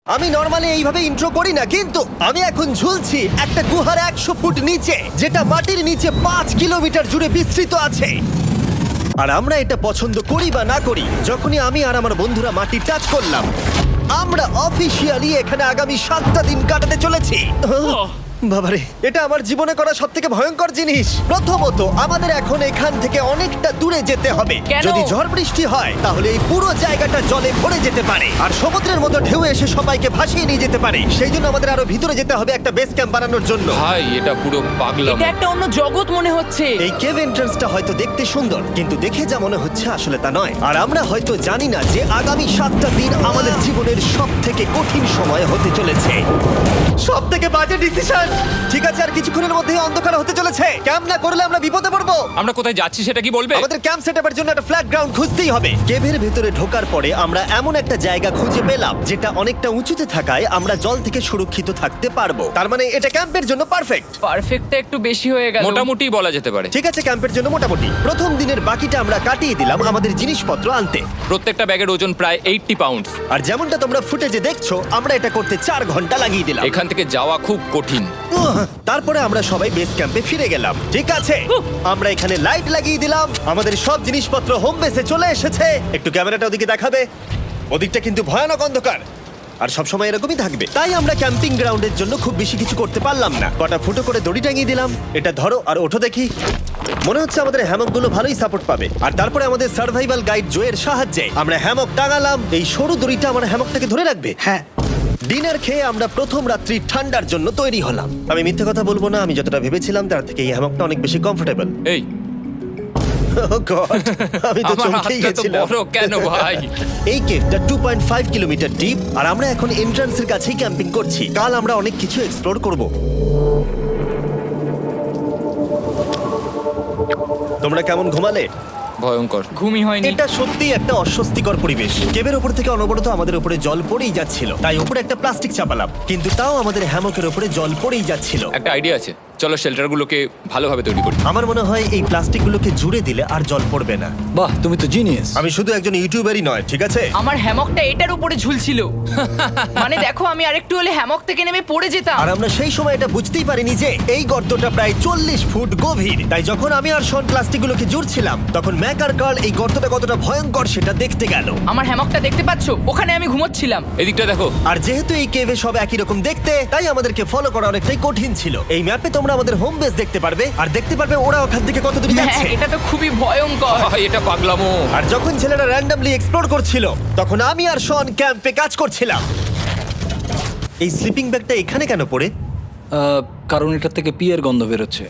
আমি নরমালি এইভাবে ইন্ট্রো করি না, কিন্তু আমি এখন ঝুলছি একটা গুহার 100 ফুট নিচে, যেটা মাটির নিচে 5 কিলোমিটার জুড়ে বিস্তৃত আছে। আর আমরা এটা পছন্দ করি বা না করি, যখনই আমি আর আমার বন্ধুরা মাটি টাচ করলাম, আমরা অফিসিয়ালি এখানে আগামী 7টা দিন কাটাতে চলেছি। বাবারে, এটা আমার জীবনে করা সবথেকে ভয়ঙ্কর জিনিস। প্রথমত, আমাদের এখন এখান থেকে অনেকটা দূরে যেতে হবে। কেন? যদি ঝড় বৃষ্টি হয় তাহলে এই পুরো জায়গাটা জলে ভরে যেতে পারে, আর সমুদ্রের মতো ঢেউ এসে সবাইকে ভাসিয়ে নিয়ে যেতে পারে। সেই জন্য আমাদের আরো ভিতরে যেতে হবে একটা বেস ক্যাম্প বানানোর জন্য। ভাই এটা পুরো পাগলাম। এটা একটা অন্য জগৎ মনে হচ্ছে। এই কেভ এন্ট্রান্সটা হয়তো দেখতে সুন্দর, কিন্তু দেখে যা মনে হচ্ছে আসলে তা নয়। আর আমরা হয়তো জানি না যে আগামী 7টা দিন আমাদের জীবনের সব থেকে কঠিন সময় হতে চলেছে। সব থেকে বাজে ডিসিশন। ঠিক আছে, আর কিছুক্ষণের মধ্যেই অন্ধকার হতে চলেছে। ক্যাম্প না করলে আমরা বিপদে পড়বো। আমরা কোথায় যাচ্ছি সেটা কি বলবে? আমাদের ক্যাম্প সেটআপের জন্য একটা ফ্ল্যাট গ্রাউন্ড খুঁজতেই হবে। কেভের ভেতরে ঢোকার পরে আমরা এমন একটা জায়গা খুঁজে পেলাম যেটা অনেকটা উঁচুতে থাকায় আমরা জল থেকে সুরক্ষিত থাকতে পারবো। তার মানে এটা ক্যাম্পের জন্য পারফেক্ট। পারফেক্টটা একটু বেশি হয়ে গেল। মোটামুটি বলা যেতে পারে। ঠিক আছে, ক্যাম্পের জন্য মোটামুটি। প্রথম দিনের বাকিটা আমরা কাটিয়ে দিলাম আমাদের জিনিসপত্র আনতে। প্রত্যেকটা ব্যাগের ওজন প্রায় 80 পাউন্ড। আর যেমনটা তোমরা ফুটেজে দেখছো, আমরা এটা করতে 4 ঘন্টা লাগিয়ে দিলাম। এখান থেকে যাওয়া খুব কঠিন। তারপরে আমরা সবাই বেস ক্যাম্পে ফিরে গেলাম। ঠিক আছে, আমরা এখানে লাইট লাগিয়ে দিলাম। আমাদের সব জিনিসপত্র হোম বেসে চলে এসেছে। একটু ক্যামেরাটা ওদিকে দেখাবে? ওদিকটা কিন্তু ভয়ানক অন্ধকার, আর সবসময় এরকমই থাকবে। তাই আমরা ক্যাম্পিং গ্রাউন্ডের জন্য খুব বেশি কিছু করতে পারলাম না। কটা ফুটো করে দড়ি টাঙিয়ে দিলাম। এটা ধরো আর ওঠো দেখি। মনে হচ্ছে আমাদের হ্যামকগুলো ভালোই সাপোর্ট পাবে। আর তারপরে আমাদের সার্ভাইভাল গাইড জোয়ের সাহায্যে আমরা হ্যামক টাঙালাম। এই সরু দড়িটা আমার হ্যামকটাকে ধরে রাখবে। হ্যাঁ, ডিনার খেয়ে আমরা প্রথম রাত্রি ঠান্ডার জন্য তৈরি হলাম। আমি মিথ্যে কথা বলবো না, আমি যতটা ভেবেছিলাম তার থেকে এই হ্যামকটা অনেক বেশি কমফোর্টেবল। এই আমি তো আমার চমকেই হাতটা তো গেছিলাম। বড় কেন ভাই? এই কেভটা 2.5 কিলোমিটার ডিপ, আর আমরা এখন এন্ট্রান্সের কাছেই ক্যাম্পিং করছি। কাল আমরা অনেক কিছু এক্সপ্লোর করব। তোমরা কেমন ঘুমালে? ভয়ঙ্কর। ঘুমই হয়নি। এটা সত্যি একটা অস্বস্তিকর পরিবেশ। কেবের ওপর থেকে অনবরত আমাদের উপরে জল পড়েই যাচ্ছিল, তাই উপরে একটা প্লাস্টিক চাপালাম, কিন্তু তাও আমাদের হ্যামকের উপরে জল পড়েই যাচ্ছিল। একটা আইডিয়া আছে, চলো শেল্টারগুলোকে ভালোভাবে তৈরি করি। আমার মনে হয় এই প্লাস্টিকগুলোকে জুড়ে দিলে আর জল পড়বে না। বাহ, তুমি তো জিনিয়াস। আমি শুধু একজন ইউটিউবারই নয়, ঠিক আছে? আমার হ্যামকটা এটার উপরে ঝুলছিল। মানে দেখো, আমি আরেকটু হলে হ্যামক থেকে নেমে পড়ে যেতাম। আর আমরা সেই সময় এটা বুঝতেই পারিনি যে এই গর্তটা প্রায় 40 ফুট গভীর। তাই যখন আমি আর শন প্লাস্টিকগুলোকে জুড়ছিলাম, তখন ম্যাক আর কার্ল এই গর্তটা কতটা ভয়ঙ্কর সেটা দেখতে গেল। আমার হ্যামকটা দেখতে পাচ্ছো? ওখানে আমি ঘুমোচ্ছিলাম। এদিকটা দেখো। আর যেহেতু এই কেভে সব একই রকম দেখতে, তাই আমাদেরকে ফলো করা অনেকটাই কঠিন ছিল। এই ম্যাপে তোমরা আমাদের হোম বেস দেখতে পারবে, আর দেখতে পারবে ওরা ওখান থেকে কত দূরে হ্যাঁ, যাচ্ছে। এটা তো খুবই ভয়ঙ্কর। ভাই এটা পাগলামো। আর যখন ছেলেরা র্যান্ডমলি এক্সপ্লোর করছিল, তখন আমি আর শন ক্যাম্পে কাজ করছিলাম। এই স্লিপিং ব্যাগটা এখানে কেন পড়ে? কারণ এটার থেকে পিয়ের গন্ধ বেরোচ্ছে।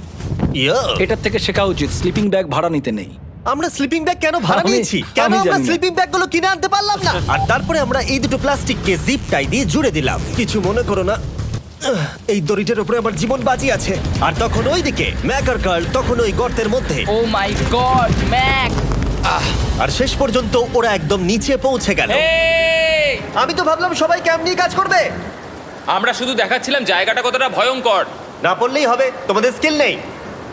ইয়া, এটার থেকে শেখা উচিত স্লিপিং ব্যাগ ভাড়া নিতে নেই। আমরা স্লিপিং ব্যাগ কেন ভাড়া আমি- নিয়েছি? কেন আমি আমরা জানি না। স্লিপিং ব্যাগগুলো কিনে আনতে পারলাম না? আর তারপরে আমরা এই দুটো প্লাস্টিককে জিপ টাই দিয়ে জুড়ে দিলাম। কিছু মনে করো না, এই দড়িটার উপরে আমার জীবন বাজি আছে। আর তখন ওইদিকে ম্যাক আর কার্ল তখন ওই গর্তের মধ্যে। ও মাই গড, ম্যাক! আর শেষ পর্যন্ত ওরা একদম নিচে পৌঁছে গেল। এই! আমি তো ভাবলাম সবাই ক্যাম্প নিয়ে কাজ করবে। আমরা শুধু দেখাচ্ছিলাম জায়গাটা কতটা ভয়ঙ্কর। না পড়লেই হবে, তোমাদের স্কিল নেই।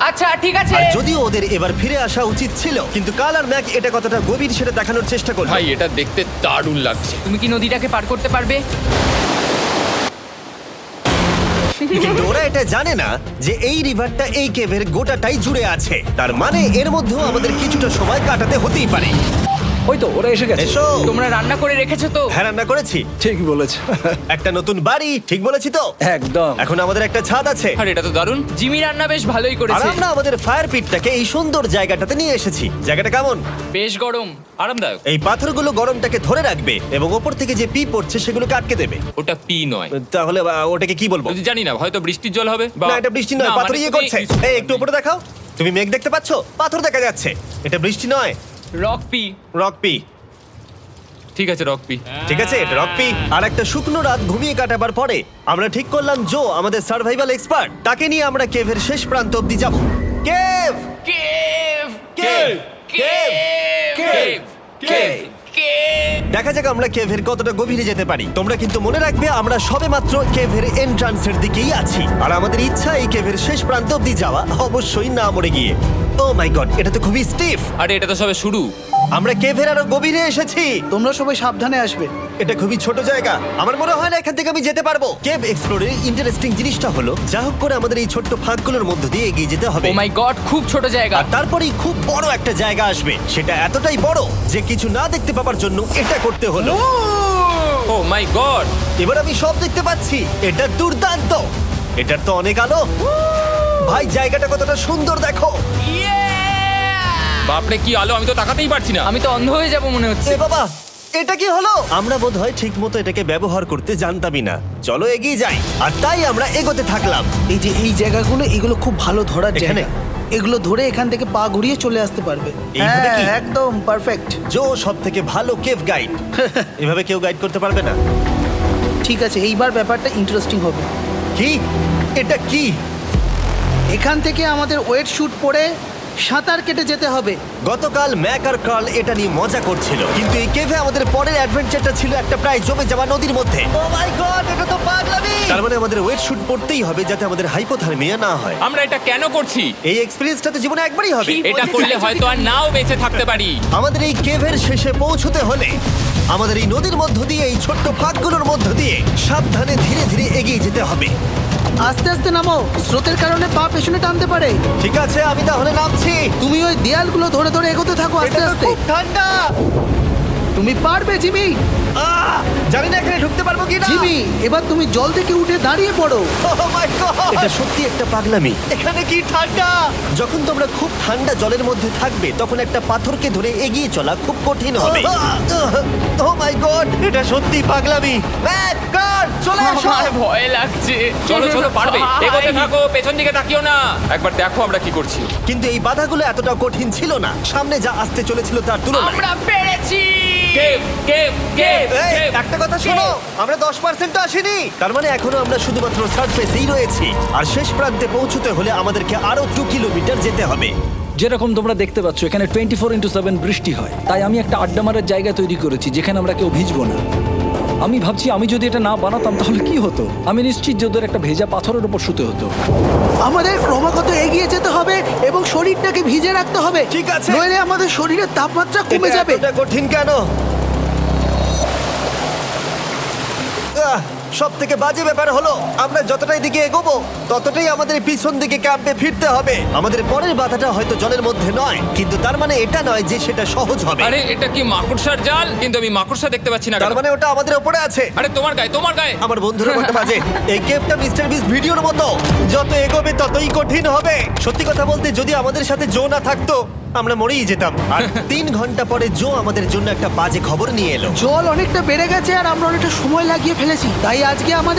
আচ্ছা ঠিক আছে। আর যদিও ওদের এবার ফিরে আসা উচিত ছিল, কিন্তু কাল আর ম্যাক এটা কতটা গভীর সেটা দেখানোর চেষ্টা করলো। ভাই এটা দেখতে দারুণ লাগছে। তুমি কি নদীটাকে পার করতে পারবে? কিন্তু ওরা এটা জানে না যে এই রিভারটা এই কেভের গোটাটাই জুড়ে আছে। তার মানে এর মধ্যেও আমাদের কিছুটা সময় কাটাতে হতেই পারে। ওই তো ওরা এসে গেছে। এসো। তোমরা রান্না করে রেখেছো তো? হ্যাঁ, রান্না করেছি। ঠিক বলেছ। একটা নতুন বাড়ি, ঠিক বলেছি তো? একদম। এখন আমাদের একটা ছাদ আছে। আর এটা তো দারুণ। জিমি রান্না বেশ ভালোই আর করেছে। আমরা আমাদের ফায়ার পিটটাকে এই সুন্দর জায়গাটাতে নিয়ে এসেছি। জায়গাটা কেমন? বেশ গরম। আরামদায়ক। এই পাথরগুলো গরমটাকে ধরে রাখবে এবং ওপর থেকে যে পি পড়ছে সেগুলোকে আটকে দেবে। ওটা পি নয়। তাহলে ওটাকে কি বলবো? যদি জানি না, হয়তো বৃষ্টির জল হবে বা না, এটা বৃষ্টি নয়, না, পাথর মানে ইয়ে তুমি- করছে। এই একটু উপরে দেখাও। তুমি মেঘ দেখতে পাচ্ছো? পাথর দেখা যাচ্ছে। এটা বৃষ্টি নয়, রক পি। Rock P. ঠিক আছে, রক পি। ঠিক আছে, এটা রক পি। আর একটা শুকনো রাত ঘুমিয়ে কাটাবার পরে আমরা ঠিক করলাম জো আমাদের সার্ভাইভাল এক্সপার্ট, তাকে নিয়ে আমরা কেভের শেষ প্রান্ত অব্দি যাব। Cave, cave! Cave, cave, cave! Cave! Cave! দেখা যাক আমরা কেভের কতটা গভীরে যেতে পারি। তোমরা কিন্তু মনে রাখবে আমরা সবেমাত্র কেভের এন্ট্রান্সের দিকেই আছি, আর আমাদের ইচ্ছা এই কেভের শেষ প্রান্ত অব্দি যাওয়া, অবশ্যই না মরে গিয়ে। ও মাই গড, এটা তো খুবই স্টিফ। আরে এটা তো সবে শুরু। আমরা কেভের আরো গভীরে এসেছি। তোমরা সবাই সাবধানে আসবে। এটা খুবই ছোট জায়গা, আমার মনে হয় না এখান থেকে আমি যেতে পারবো। কেভ এক্সপ্লোরের ইন্টারেস্টিং জিনিসটা হলো যা হোক করে আমাদের এই ছোট্ট ফাঁকগুলোর মধ্য দিয়ে এগিয়ে যেতে হবে। ও মাই গড, খুব ছোট জায়গা। আর তারপরেই খুব বড় একটা জায়গা আসবে, সেটা এতটাই বড় যে কিছু না দেখতে পাওয়ার জন্য এটা করতে হলো। ও মাই গড! এবার আমি সব দেখতে পাচ্ছি, এটা দুর্দান্ত। এটার তো অনেক আলো। ভাই জায়গাটা কতটা সুন্দর দেখো। বাপরে কি আলো, আমি তো তাকাতেই পারছি না। আমি তো অন্ধ হয়ে যাব মনে হচ্ছে। এ বাবা, এটা কি হলো? আমরা বোধহয় ঠিক মতো এটাকে ব্যবহার করতে জানতামই না। চলো এগিয়ে যাই। আর তাই আমরা এগোতে থাকলাম। এই যে এই জায়গাগুলো, এগুলো খুব ভালো ধরার এখানে? জায়গা। এগুলো ধরে এখান থেকে পা ঘুরিয়ে চলে আসতে পারবে। এইভাবে কি? একদম পারফেক্ট। জো সব থেকে ভালো কেভ গাইড। এভাবে কেউ গাইড করতে পারবে না। ঠিক আছে, এইবার ব্যাপারটা ইন্টারেস্টিং হবে। কি? এটা কি? এখান থেকে আমাদের ওয়েট শুট পরে সাঁতার কেটে যেতে হবে। গতকাল ম্যাক আর কার্ল এটা নিয়ে মজা করছিল, কিন্তু এই কেভে আমাদের পরের অ্যাডভেঞ্চারটা ছিল একটা প্রায় জমে যাওয়া নদীর মধ্যে। ও মাই গড, এটা তো পাগলামি! তার মানে আমাদের ওয়েট শুট পড়তেই হবে যাতে আমাদের হাইপোথার্মিয়া না হয়। আমরা এটা কেন করছি? এই এক্সপেরিয়েন্সটা তো জীবনে একবারই হবে। এটা করলে হয়তো আর নাও বেঁচে থাকতে পারি। আমাদের এই কেভের শেষে পৌঁছতে হলে আমাদের এই নদীর মধ্য দিয়ে, এই ছোট্ট ফাঁকগুলোর মধ্য দিয়ে সাবধানে ধীরে ধীরে এগিয়ে যেতে হবে। আস্তে আস্তে নামো, স্রোতের কারণে পা পেছনে টানতে পারে। ঠিক আছে, আমি তাহলে নামছি। তুমি ওই দেয়ালগুলো ধরে ধরে এগোতে থাকো আস্তে এটা তো আস্তে। খুব ঠান্ডা। তুমি পারবে জিমি। জানি না এখানে ঢুকতে পারবো কি না। জিমি, এবার তুমি জল থেকে উঠে দাঁড়িয়ে পড়ো। এটা সত্যি একটা পাগলামি। এখানে কি ঠান্ডা! যখন তোমরা খুব ঠান্ডা জলের মধ্যে থাকবে তখন একটা পাথরকে ধরে এগিয়ে চলা খুব কঠিন হবে। ও মাই গড, এটা সত্যি পাগলামি। ম্যাক, গার্ড, চলে এসো। আমার ভয় লাগছে। চলো চলো, পারবে। ভাই। এগোতে থাকো, পেছন দিকে তাকিও না। একবার দেখো আমরা কি করছি। কিন্তু এই বাধাগুলো এতটা কঠিন ছিল না সামনে যা আসতে চলেছিল তার তুলনায়। আমরা পেরেছি। কেভ কেভ কেভ এই, কেভ। একটা কথা শোনো, আমরা 10% আসিনি। তার মানে এখনো আমরা শুধুমাত্র সার্ফেসেই রয়েছি, আর শেষ প্রান্তে পৌঁছতে হলে আমাদেরকে আরো 2 কিলোমিটার যেতে হবে। যেরকম তোমরা দেখতে পাচ্ছ এখানে 24/7 বৃষ্টি হয়, তাই আমি একটা আড্ডা মারার জায়গা তৈরি করেছি যেখানে আমরা কেউ ভিজবো না। আমি ভাবছি আমি যদি এটা না বানাতাম তাহলে কি হতো। আমি নিশ্চিত যে ওদের একটা ভেজা পাথরের উপর শুতে হতো। আমাদের ক্রমাগত এগিয়ে যেতে হবে এবং শরীরটাকে ভিজে রাখতে হবে। ঠিক আছে। নইলে আমাদের শরীরের তাপমাত্রা কমে যাবে। এটা কঠিন কেন? সব থেকে বাজে ব্যাপার হলো আমরা যতটাই দিকে এগোবো ততটাই আমাদের পিছন দিকে ক্যাম্পে ফিরতে হবে। আমাদের পরের বাধাটা হয়তো জলের মধ্যে নয়, কিন্তু তার মানে এটা নয় যে সেটা সহজ হবে। আরে এটা কি মাকড়সার জাল? কিন্তু আমি মাকড়সা দেখতে পাচ্ছি না তার কেন? মানে ওটা আমাদের উপরে আছে। আরে তোমার গায়ে, তোমার গায়ে। আমার বন্ধুরা বলতে বাজে, এই গেমটা মিস্টার বিস ভিডিওর মতো, যত এগোবে ততই কঠিন হবে। সত্যি কথা বলতে যদি আমাদের সাথে জো না থাকতো আমরা মরেই যেতাম। আর 3 ঘন্টা পরে জো আমাদের জন্য একটা বাজে খবর নিয়ে এলো। জল অনেকটা বেড়ে গেছে আর আমরা অনেকটা সময় লাগিয়ে ফেলেছি, তাই আজকে আমাদের